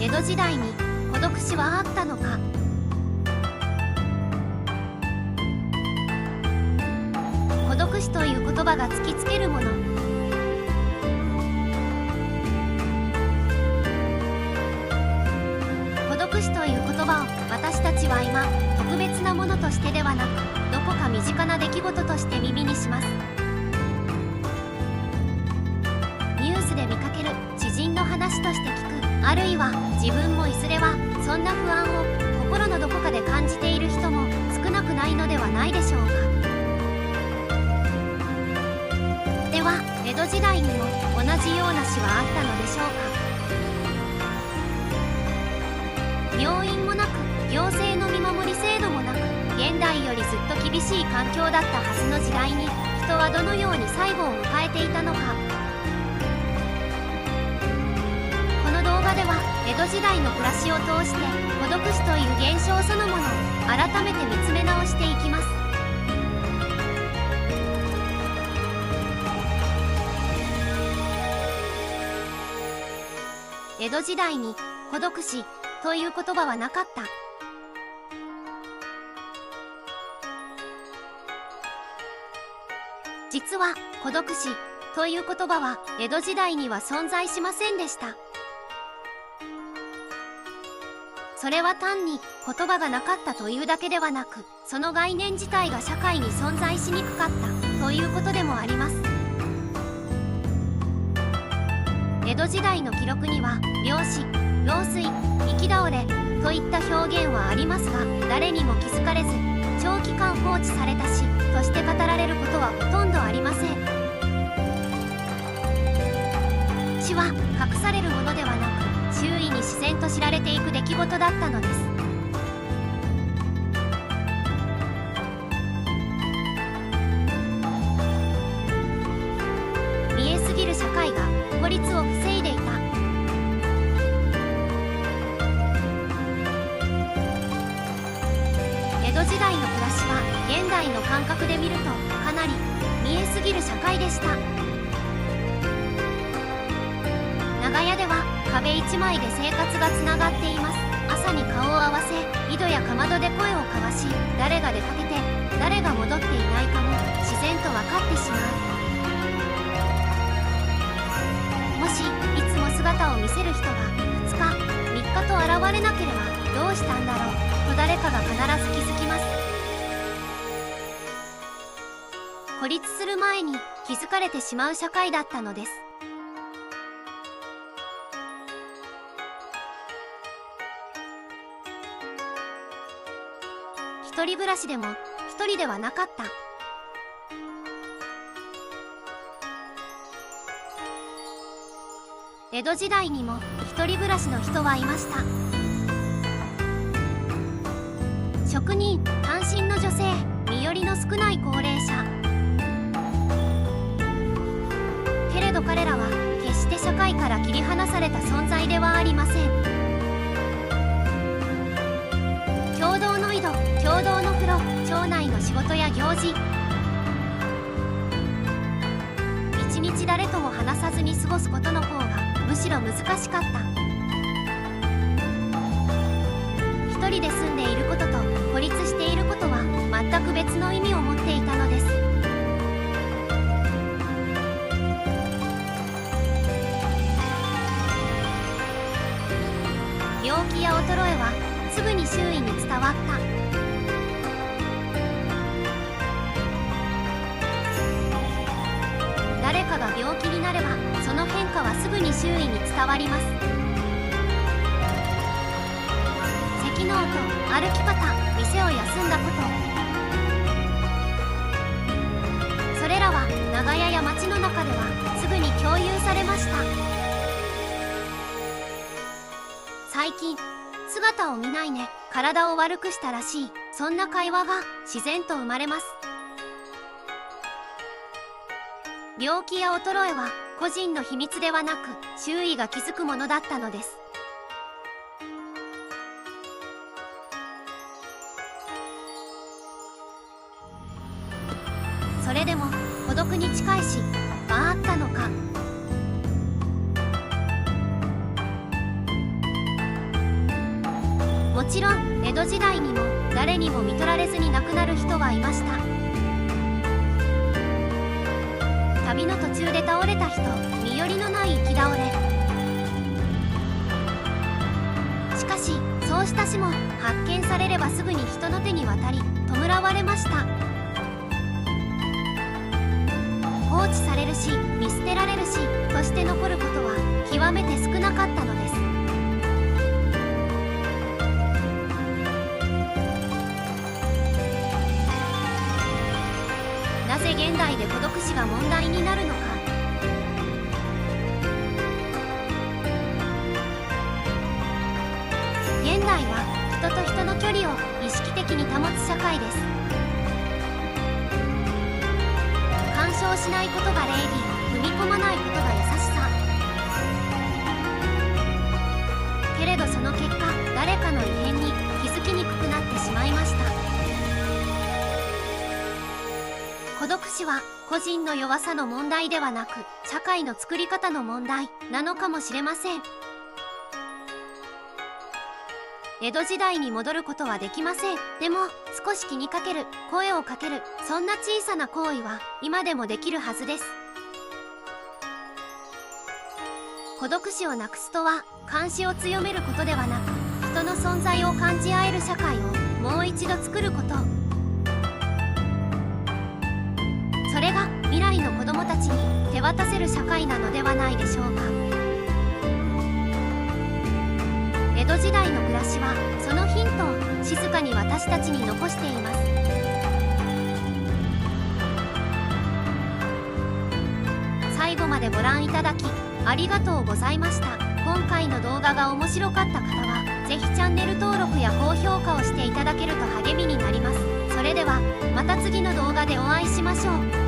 江戸時代に孤独死はあったのか。孤独死という言葉が突きつけるもの。孤独死という言葉を私たちは今特別なものとしてではなく、どこか身近な出来事として耳にします。ニュースで見かける、知人の話として聞く、あるいは自分もいずれはそんな不安を心のどこかで感じている人も少なくないのではないでしょうか。では江戸時代にも同じような死はあったのでしょうか。病院もなく、行政の見守り制度もなく、現代よりずっと厳しい環境だったはずの時代に、人はどのように最後を迎えていたのか。この動画では江戸時代の暮らしを通して孤独死という現象そのものを改めて見つめ直していきます。江戸時代に孤独死という言葉はなかった。実は孤独死という言葉は江戸時代には存在しませんでした。それは単に言葉がなかったというだけではなく、その概念自体が社会に存在しにくかったということでもあります。江戸時代の記録には病死、老衰、行き倒れといった表現はありますが、誰にも気づかれず長期間放置された死として語られることはほとんどありません。死は隠されるものではなく、周囲に自然と知られていく出来事だったのです。見えすぎる社会が孤立を防いでいた。江戸時代の暮らしは現代の感覚で見るとかなり見えすぎる社会でした。長屋では壁一枚で生活がつながっています。朝に顔を合わせ、井戸やかまどで声を交わし、誰が出かけて誰が戻っていないかも自然と分かってしまう。もしいつも姿を見せる人が2日3日と現れなければどうしたんだろうと誰かが必ず気づきます。孤立する前に気づかれてしまう社会だったのです。一人暮らしでも一人ではなかった。江戸時代にも一人暮らしの人はいました。職人、単身の女性、身寄りの少ない高齢者。けれど彼らは決して社会から切り離された存在ではありません。共同の井戸、共同の風呂、町内の仕事や行事。一日誰とも話さずに過ごすことの方がむしろ難しかった。一人で住んでいることと孤立していることは全く別の意味を持っていたのです。病気や衰えはすぐに周囲に伝わった。誰かが病気になればその変化はすぐに周囲に伝わります。咳の音、歩き方、店を休んだこと、それらは長屋や町の中ではすぐに共有されました。最近姿を見ないね、体を悪くしたらしい、そんな会話が自然と生まれます。病気や衰えは個人の秘密ではなく周囲が気づくものだったのです。それでも孤独に近い死はあったのか。ちろん江戸時代にも誰にも見取られずに亡くなる人はいました。旅の途中で倒れた人、身寄りのない行き倒れ。しかしそうした死も発見されればすぐに人の手に渡り弔われました。放置されるし見捨てられるしとして残ることは極めて少なかったのです。なぜ現代で孤独死が問題になるのか。現代は人と人の距離を意識的に保つ社会です。干渉しないことが礼儀、踏み込まないことが優しさ。けれどその結果、誰かの異変に気づきにくくなってしまいました。孤独死は個人の弱さの問題ではなく、社会の作り方の問題なのかもしれません。江戸時代に戻ることはできません。でも少し気にかける、声をかける、そんな小さな行為は今でもできるはずです。孤独死をなくすとは監視を強めることではなく、人の存在を感じ合える社会をもう一度作ること。それが未来の子どもたちに手渡せる社会なのではないでしょうか。江戸時代の暮らしはそのヒントを静かに私たちに残しています。最後までご覧いただきありがとうございました。今回の動画が面白かった方はぜひチャンネル登録や高評価をしていただけると励みになります。それではまた次の動画でお会いしましょう。